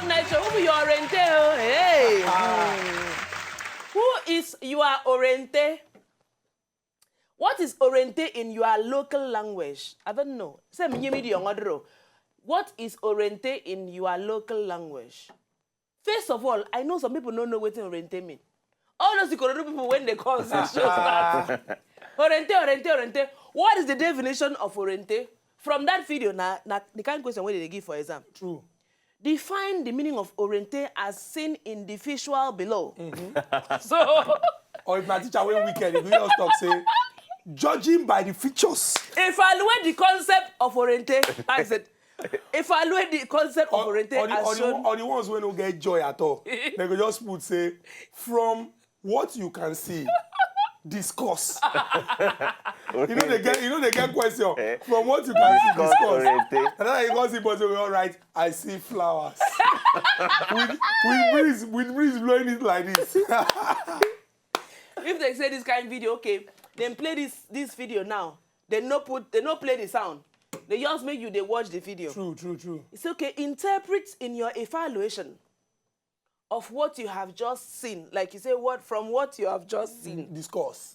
night show. Who be your oriente? Hey. Who is your oriente? What is oriente in your local language? I don't know. Say me the young. What is oriente in your local language? First of all, I know some people don't know what oriente mean. All those Ikorodu people when they call this show start. Oriente. What is the definition of oriente? From that video, the kind of question where they give for exam. True. Define the meaning of oriente as seen in the visual below. So, or if my teacher went weekend, if we just talk, say, judging by the features. Evaluate the concept of oriente. I said, evaluate the concept of oriente as shown. Or the ones who don't get joy at all. They go just put, say, from what you can see, discuss. You know they get question. From what you can see, discuss. And then you go see person all right, I see flowers. with breeze blowing it like this. If they say this kind of video, okay, then play this video now. They no play the sound. They just make you they watch the video. True. It's okay. Interpret in your evaluation of what you have just seen. Like you say, from what you have just seen. Discuss.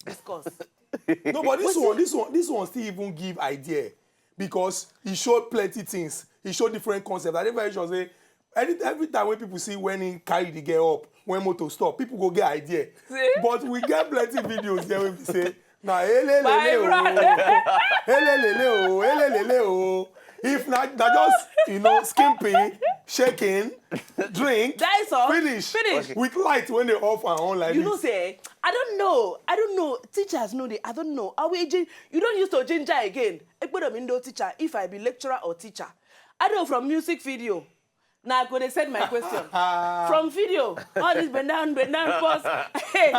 No, but this one still even give idea because he showed plenty things. He showed different concepts. I never should say every time when people see when he carry the girl up, when motor stop, people go get idea. See? But we get plenty videos there when we say, nah, if not just skimping, shaking, drink, that is all. Finish. Okay. With light when they off and on like you this. know, say, I don't know. Teachers know I don't know. You don't use to ginger again. Teacher, if I be lecturer or teacher. I know from music video. Now I'm gonna send my question. From video, all this bend down, pause. Hey.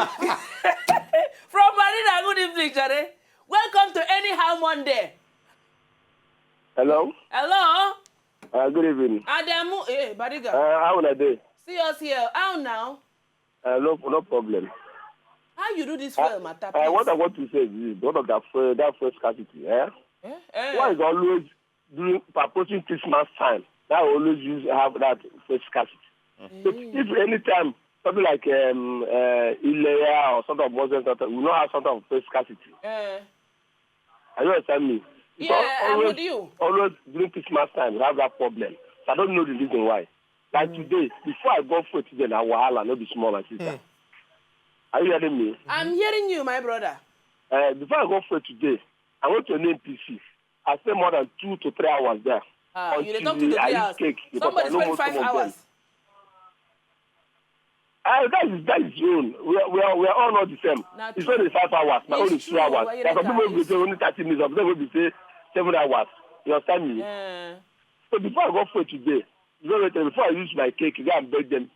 From Marina, good evening, Jare. Welcome to Anyhow Monday. Hello? Hello? Good evening. Adamu, Badiga. How are you? See us here. How now? No problem. How you do this film, Mata? What I want to say is what of that first scarcity, Why is always approaching Christmas time? That always have that first scarcity. So if any time something like Ilea or sort of Muslim, we know have sort of first scarcity. Are you understand me? Yeah, I'm with you. Always during Christmas time, we have that problem. So I don't know the reason why. Like today, before I go for today, I wahala, not be small, my sister. Are you hearing me? I'm hearing you, my brother. Before I go for today, I went to an NPC. I spent more than 2 to 3 hours there. You didn't talk to the 3 hours. Somebody spent 5 hours. That is own. We are all not the same. It's only 5 hours, but only 2 hours. There are some people who say only 30 minutes, some people will say 7 hours. You understand me? So before I go for today, before I use my cake, I go and beg them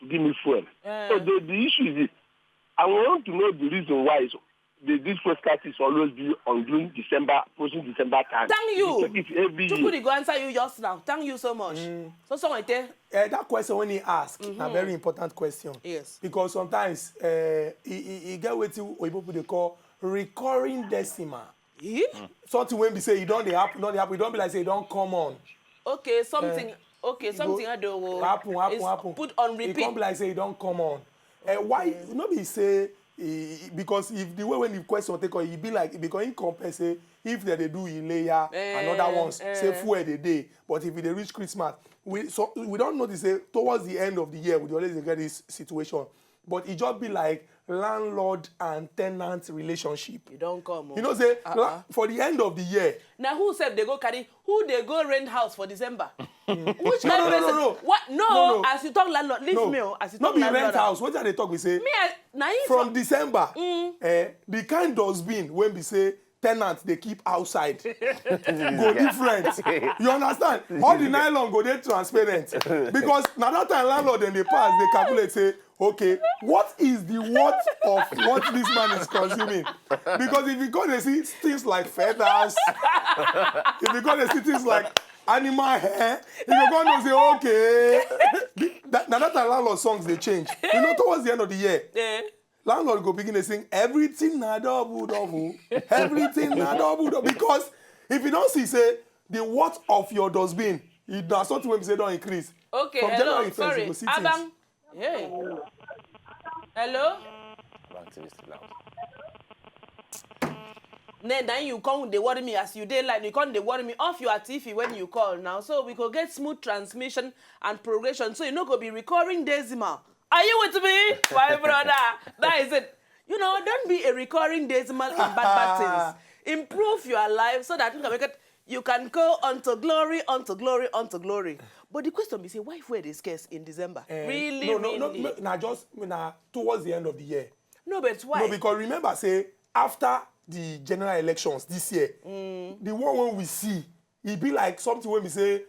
to give me fuel. So the issue is this. I want to know the reason why this first cut is always be on June, December, pushing December time. Thank you. Every go answer you just now. Thank you so much. That question when he asked, a very important question. Yes. Because sometimes he get what people they call recurring decimal. Something when we say you don't happen, you don't be like say you don't come on. Okay, something I do happen. Put on repeat. It can't be like say you don't come on. Why nobody say because if the way when the question take on, it be like because he compensate if they do in layer and other ones say full a day. But if they reach Christmas, we don't notice towards the end of the year we always get this situation. But it just be like landlord and tenant relationship. You don't come. You know, say for the end of the year. Now who said they go carry? Who they go rent house for December? Which kind of person? No. What? No. As you talk landlord, leave me. As you talk landlord. Not be rent house. What are they talk? We say. From December. The kind dustbin when we say tenants they keep outside go different. You understand? All the nylon go there transparent because now that time landlord in the past they calculate say. Okay, what is the worth of what this man is consuming? Because if you go to see things like feathers, if you go to see things like animal hair, if you go to say, okay, that time landlord songs they change. You know, towards the end of the year, landlord go begin to sing everything na double, everything na double. Because if you don't see, say, the worth of your dustbin It does something when we say don't increase. Okay, from hello, January 1st, sorry. you go see Abang. Hey. Hello? Then you come, they worry me as you daylight. You come, they worry me off your TV when you call now. So we could get smooth transmission and progression. So you know, go be recurring decimal. Are you with me, my brother? That is it. You know, don't be a recurring decimal in bad things. Improve your life so that you can go unto glory, unto glory, unto glory. But the question be say, why were this case in December? Really? No, just towards the end of the year. No, but why? No, because remember, say, after the general elections this year, the one when we see, it be like something when we say,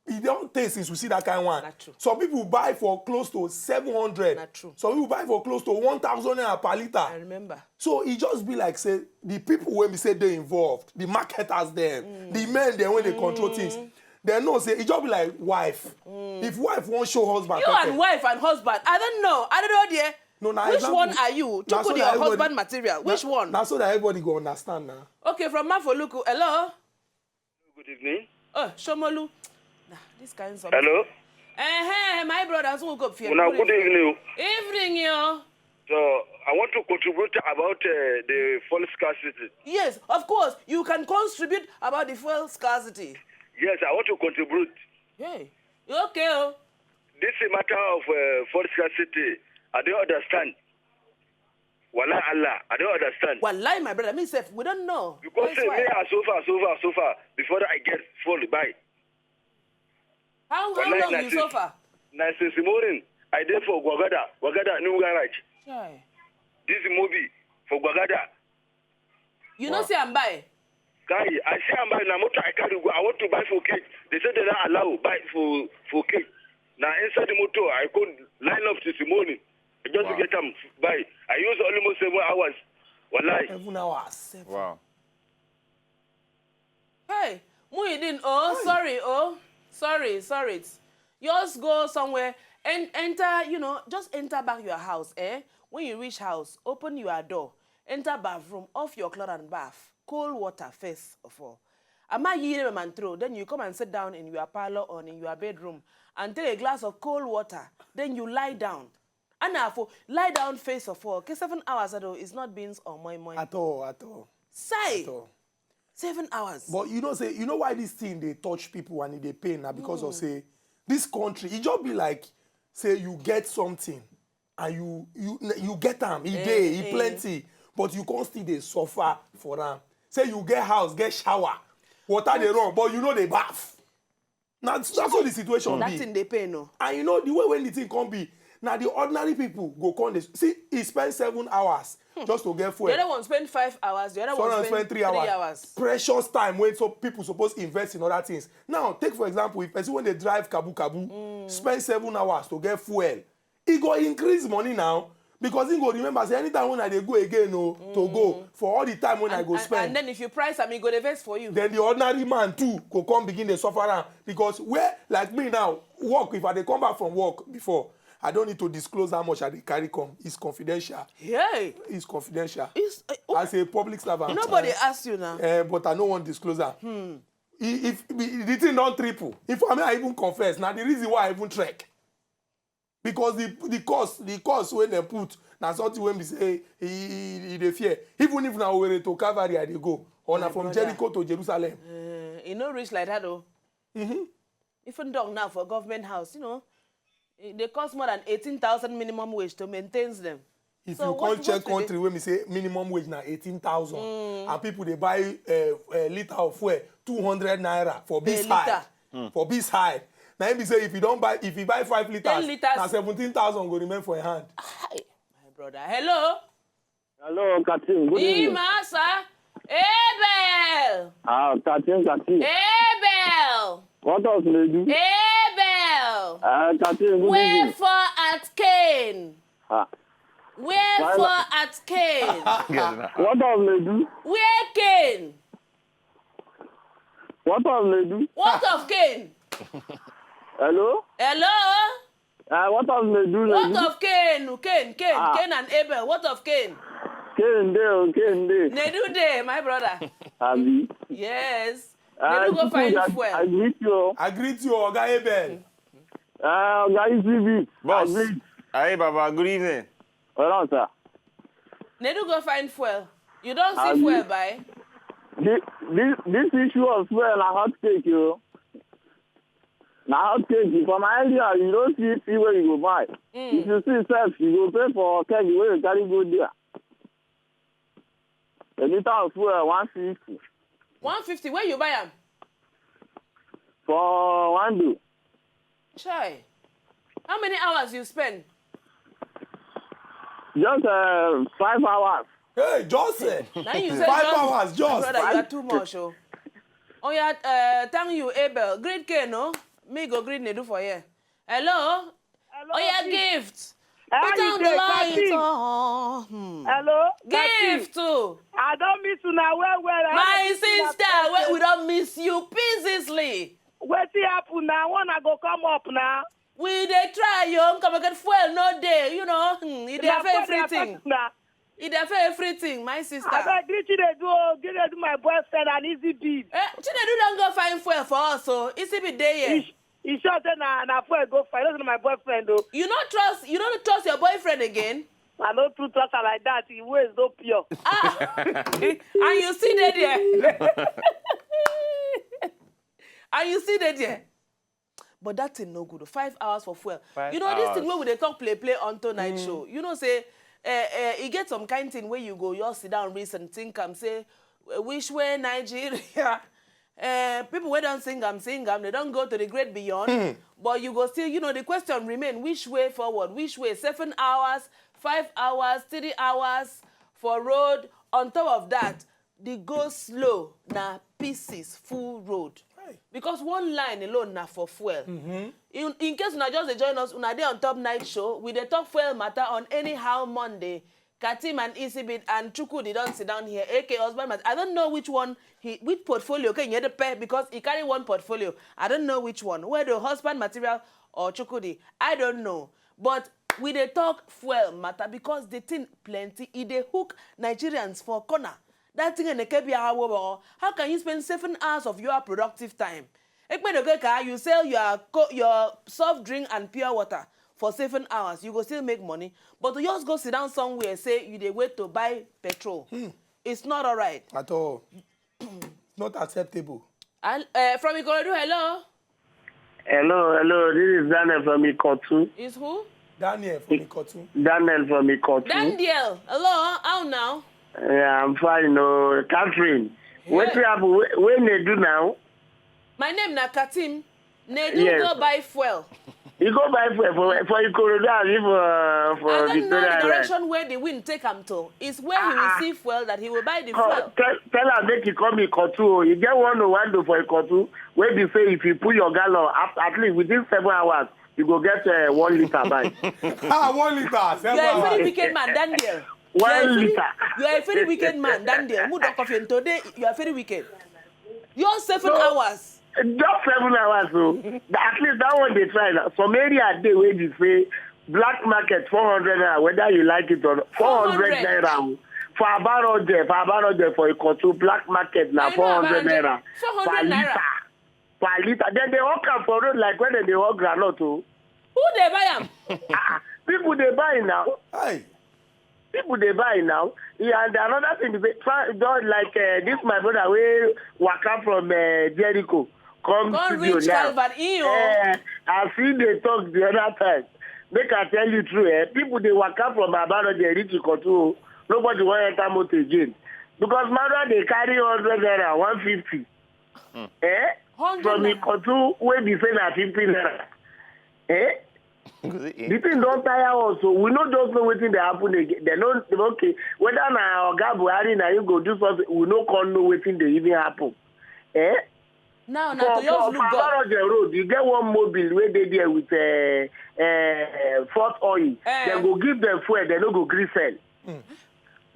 it don't take since we see that kind of one. Not true. Some people buy for close to 700. Not true. Some people buy for close to 1,000 naira per liter. I remember. So it just be like, say, the people when we say they involved, the marketers them, the men there when they control things, they know, say, it just be like wife. If wife won't show husband. You and wife and husband, I don't know, dear. No, which one are you? To put your husband material. Which one? Now so that everybody go understand now. Okay, from Mafoluku. Hello? Good evening. Oh, Shomolu. Nah, this kind of... Hello? Hey, my brothers who go here. Good evening. Evening, yo. So, I want to contribute about the fuel scarcity. Yes, of course. You can contribute about the fuel scarcity. Yes, I want to contribute. Hey, you okay, oh? This is a matter of fuel scarcity. I don't understand. Wallah Allah, I don't understand. Wallahi, my brother, myself, we don't know. Because me are so far, before I get full buy. How long you so far? Since the morning, I did for Gwagada, New Garage. Right. This movie for Gwagada. You know, say I'm buy. I say I'm buying a motor, I want to buy for cake. They said they don't allow buy for cake. Now inside the motor, I could line up this morning. Just to get them by. I use almost 7 hours. Wallahi. 7 hours. Wow. Hey, Muhyiddin, sorry. Just go somewhere and enter, just enter back your house, eh? When you reach house, open your door, enter bathroom, off your clothes and bath. Cold water first of all. Then you come and sit down in your parlor or in your bedroom and take a glass of cold water. Then you lie down. And now lie down face of all. 7 hours is not beans or moi. At all. Say. At all. 7 hours. But you know why this thing they touch people and they pain now because of say this country. It just be like say you get something and you get them, plenty, but you can't still they suffer for them. Say you get house, get shower, water they run, but you know they bath. Now that's how the situation be. That's in the pain, no. And you know the way when the thing can be. Now the ordinary people go come this. See, he spent 7 hours just to get fuel. The other one spend 5 hours. The other one spend 3 hours. Precious time when people supposed to invest in other things. Now, take for example, if person when they drive kabu, spend 7 hours to get fuel, he go increase money now because he go remember say anytime when I dey go again to go for all the time when I go spend. And then if you price am, he go dey vex for you. Then the ordinary man too go come begin dey suffer am because where like me now work if I dey come back from work before. I don't need to disclose how much I carry come. It's confidential. Yeah. It's confidential. As a public servant. Nobody asked you now. But I don't want disclosure. If the thing don't triple, if I even confess, now the reason why I even trek. Because the cost when they put, now something when we say they fear. Even if now we're to Calvary, I go. Or now from Jericho to Jerusalem. You know rich like that though. Even dog now for government house, they cost more than 18,000 minimum wage to maintain them. If so you can't check country when we say minimum wage now 18,000, and people they buy a liter of fuel 200 naira for this high, for this high. Now if you say if you buy 5 liters, now 17,000 go remain for your hand. Hi, my brother. Hello. Hello, Katim. Good evening. Masa. Abel. Katim. Abel. What else do you do? Abel. Katim. Wherefore at Cain? Wherefore at Cain? What else do you do? Where Cain? What else do you do? What of Cain? Hello? What else do you do? What of Cain? Cain and Abel. What of Cain? Cain day. Nedu day, my brother. Abi. Yes. They do go find fuel. I greet you. I greet you, Oga Abel. Oga ECB. Boss. Hey, Baba, good evening. Hello, sir. They do go find fuel. You don't see fuel, buy. This issue of fuel, a hot cake, you. Now, cake, from my area, you don't see where you go buy. If you see self, you go pay for cake where you carry go there. A liter of fuel, 150. 150, where you buy them? For 1 day. Chai. How many hours you spend? Just 5 hours. Hey, Joseph. Now you say 5 hours, just. Brother, you are too much, oh. Oh, yeah, thank you, Abel. Great care, no? Me go greet Nedu for you. Hello? Hello. Oh, yeah, gift. How Put you on the dey, light. Kati? Oh, Hello. Gift too. I don't miss you now. Where? My sister, we don't miss you pieces. What's happen now? Wanna go come up now? We dey try, yo. Come and get fuel, no day. You know, it dey for everything. It dey for everything, my sister. I beg you to do my boyfriend an easy bid. Chinedu don't go find fuel for us, so easy bid day here. He sure say na fuel go find. That's my boyfriend though. You don't trust your boyfriend again? I don't trust her like that. He ways no pure. And you see that there. And you see that there. But that thing no good. 5 hours for fuel. 5 you know hours. This thing where we dey talk play onto night show. You know say you get some kind thing where you go, you sit down, read and think and say, which way Nigeria? People who don't sing them, they don't go to the great beyond. But you go still, the question remain, which way forward? Which way? 7 hours, 5 hours, 3 hours for road. On top of that, the go slow, na pieces, full road. Because one line alone na for fuel. In case una just join us, una dey on top night show, we dey talk fuel matter on Anyhow Monday. Katim and Isibit and Chuku, they don't sit down here. AK husband matter. I don't know which one, which portfolio, okay, you had to pay because he carry one portfolio. I don't know which one, whether husband material or Chukudi. I don't know. But we dey talk fuel matter because the thing plenty. It dey hook Nigerians for corner. That thing in the KPI, how can you spend 7 hours of your productive time? You sell your soft drink and pure water for 7 hours. You go still make money. But you just go sit down somewhere, say you dey wait to buy petrol. It's not all right. At all. Not acceptable. And from Ikorodu, hello? Hello. This is Daniel from Ikotu. Is who? Daniel from Ikotu. Daniel from Ikotu. Daniel, hello? How now? Yeah, I'm fine. No, Catherine. Yeah. What happen? When they do now? My name na Katim. Nedu go buy fuel. You go buy fuel for Ikorodu and for I don't know Victoria. the direction where the wind take him to. It's where he will see fuel that he will buy the fuel. Tell her make you come Ikotu. You get one window for Ikotu where they say if you put your gallon at least within 7 hours, you go get 1 liter buy. 1 liter. 7 You are a hours. very wicked man, Daniel. 1 liter. You are a very wicked man, Daniel. Today, you are very wicked. You're 7 hours. Just 7 hours, so at least that one they try. Some area they where they say black market 400 naira, whether you like it or not. 400 naira. For Abaroje for Ikotu, black market now 400 naira. 400 naira. Per liter. Then they walk up for road like when they walk granite too. Who they buy them? People they buy now. Hey. People they buy now. Yeah, and another thing is don't like this my brother we walk up from Jericho. Come studio now. I see they talk the other time. Make I tell you true, people they walk up from Abaroje reach Ikotu. Nobody want enter motor again. Because mother they carry 100 naira, 150. From Ikotu, where be saying at 50 naira. The thing don't tire us, so we not just know what thing they happen again. They don't okay. Whether na Oga Buhari na you go do something, we no can know what thing they even happen. Now to just look up. Road, you get one mobile where they there with Fort Oil. They go give them fuel, they no go gree sell.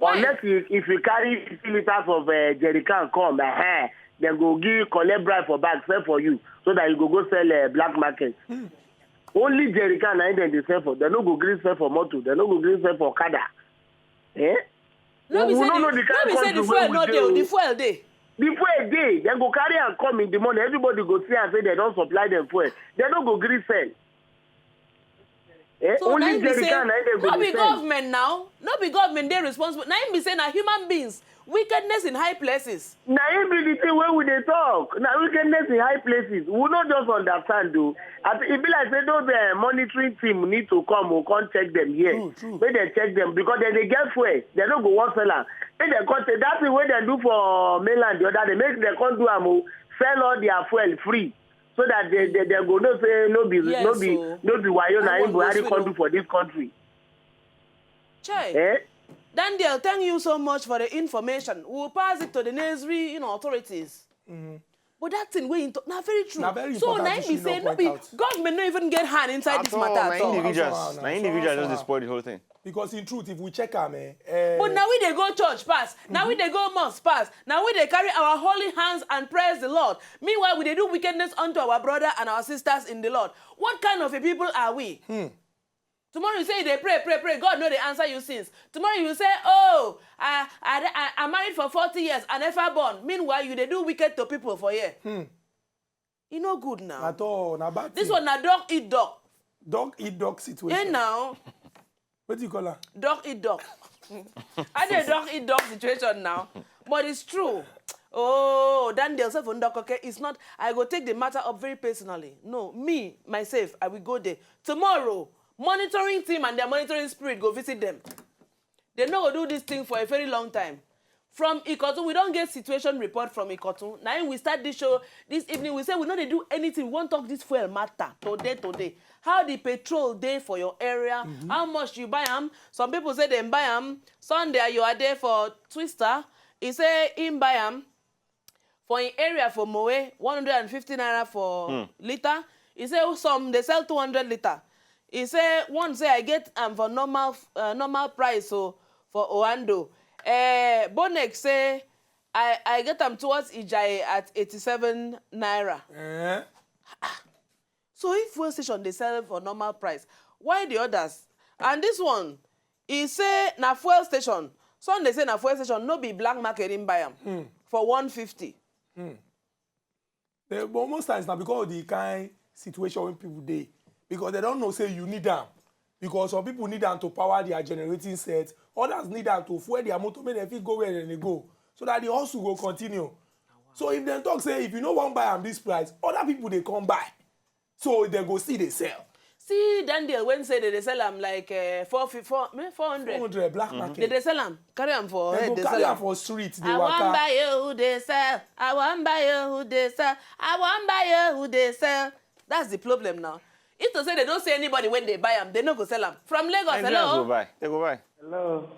Unless if you carry 50 liters of jerry can come, they go give collect bribe for bag, sell for you, so that you go sell black market. Only jerry can they sell for. They no go green sell for motor. They no go green sell for Kada. No, we say the fuel not there. The fuel there. Before a day, they go carry and come in the morning. Everybody go see and say they don't supply them fuel. They don't go green sell. So only Jerrycan no be government now. No be government they responsible. Now be saying na human beings. Wickedness in high places. Now be the thing where we they talk. Now wickedness in high places. We not just understand though. It be like say those monitoring team need to come or come check them here. True. When they check them because then they get fuel. They don't go one seller. When they come that's the way they do for mainland the other they make they come do sell all their fuel free. So that they go no say no be why you na Buhari come do for this country. Che. Daniel, thank you so much for the information. We'll pass it to the necessary, authorities. But that thing we not very true. So now be saying no be government not even get hand inside this matter at all. Individuals just spoil the whole thing. Because in truth, if we check them, but now we they go church pass. Now we they go mosque pass. Now we they carry our holy hands and praise the Lord. Meanwhile, we they do wickedness unto our brother and our sisters in the Lord. What kind of a people are we? Tomorrow you say they pray. God know they answer you sins. Tomorrow you say, oh, I'm married for 40 years and never born. Meanwhile, you they do wicked to people for year. You no good now. At all, na bad this thing. one na dog eat dog. Dog eat dog situation. Yeah now. What do you call her? Dog eat dog. I did dog eat dog situation now. But it's true. Oh, Daniel self on okay. It's not, I go take the matter up very personally. No, me, myself, I will go there. Tomorrow, monitoring team and their monitoring spirit go visit them. They not go do this thing for a very long time. From Ikotu, we don't get situation report from Ikotu. Now we start this show this evening. We say we know they do anything. We won't talk this fuel matter today. How the petrol day for your area? How much you buy them? Some people say they buy them. Sunday you are there for Twister. He say him buy them for an area for Moe 150 naira for liter. He say some they sell 200 liter. He say one say I get for normal price so for Oando. Bonek say I get them towards Ijai at 87 naira. So if fuel station they sell for normal price, why the others? And this one, he say na fuel station. Some they say na fuel station no be black market in buy them for 150. But most times now because of the kind situation when people dey, because they don't know say you need them. Because some people need them to power their generating sets, others need them to fuel their motor, make them fit go where they go, so that the hustle will continue. So if they talk say if you no want buy am this price, other people they come buy, so they go see they sell. See Daniel when say they sell them like 400. 400 black market. They sell them, carry them for they head. They carry them for street. I want buy you who they sell. I want buy you who they sell. I want buy you who they sell. That's the problem now. If to say they don't see anybody when they buy them, they no go sell them. From Lagos, hello. They go buy. Hello.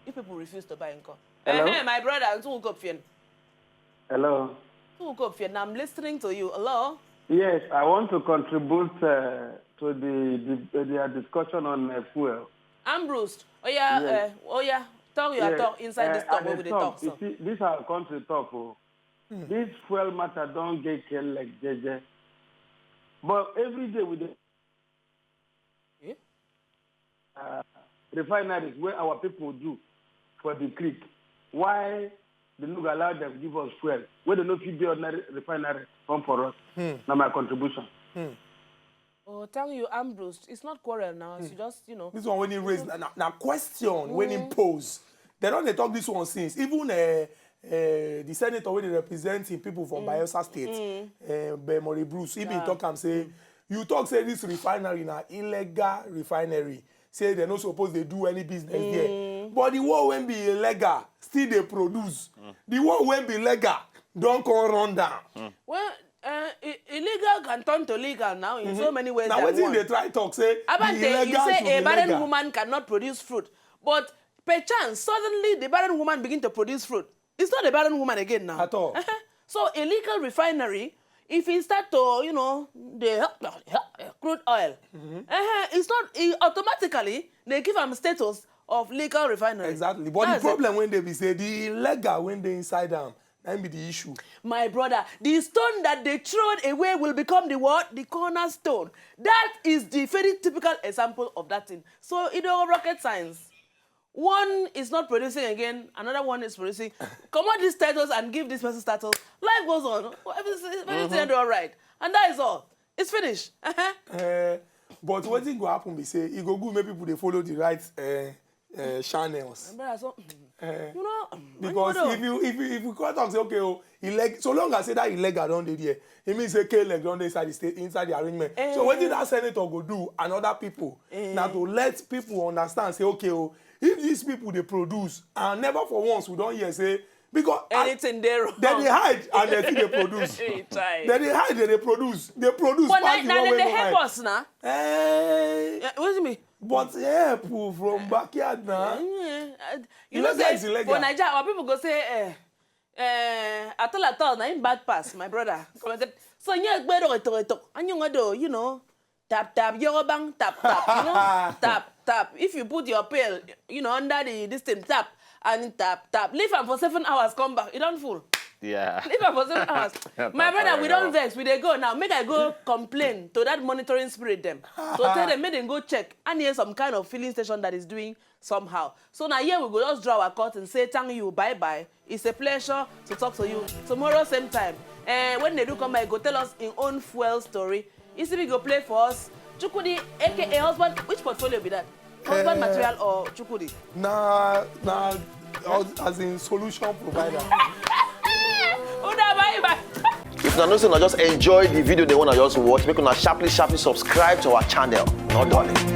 If people refuse to buy in car. Hello? My brother, Hello. I'm listening to you. Hello? Yes, I want to contribute to their discussion on fuel. Ambrose, talk your talk inside this talk where we talk. You see, this our country talk. This fuel matter don't get killed like JJ. But every day with the refineries where our people do for the creek, why they don't allow them to give us fuel? Where they not feed the ordinary refinery come for us? Now my contribution. Oh, tell you, Ambrose, it's not quarrel now. It's just, This one when he raised now question when he pose. They don't talk this one since. Even the senator when they representing people from Bayelsa State, Bemory Bruce, he been talk and say, you talk say this refinery na illegal refinery. Say they're not supposed to do any business there. But the one when be illegal, still they produce. The one when be legal, don't come run down. Well, illegal can turn to legal now in so many ways. Now what did they try talk say? Abante, you say a barren woman cannot produce fruit. But perchance, suddenly the barren woman begin to produce fruit. It's not a barren woman again now. At all. So illegal refinery, if it start to, the crude oil, it's not, automatically, they give them status of legal refinery. Exactly. But the problem when they be say, the illegal when they inside them, that be the issue. My brother, the stone that they throw away will become the what? The cornerstone. That is the very typical example of that thing. So, rocket science. one is not producing again, another one is producing. Come on these titles and give this person titles. Life goes on. Everything all right. And that is all. It's finished. But what thing go happen, we say, it go good, maybe people they follow the right channels. You know, because if you come and say, okay, oh, so long as I say that illegal don't dey there, it means say K-leg don't dey inside the state, inside the arrangement. So what did that senator go do and other people? Now to let people understand, say, okay, oh, if these people they produce, and never for once we don't hear say, because anything there, then they hide and they still they produce. Then they hide and they produce. They produce. But now they help us now. What do you mean? But help from backyard now. You know, say for Nigeria, our people go say, atol, na in bad pass, my brother. So you know, tap, Yorobang, tap, you know, tap. If you put your pail, you know, under this thing, tap, and tap. Leave them for 7 hours, come back. You don't fool. Yeah. Leave them for 7 hours. My brother, we don't vex. We they go now. Make I go complain to that monitoring spirit them. So tell them, make them go check. And here's some kind of filling station that is doing somehow. So now here we go just draw our cut and say thank you, bye-bye. It's a pleasure to talk to you. Tomorrow, same time. When they do come by, go tell us in own fuel story. ECB go play for us. Chukudi, aka husband, which portfolio be that? Husband material or Chukudi? Nah, as in solution provider. If you know, just enjoy the video they want to just watch, make una sharply subscribe to our channel. Not done.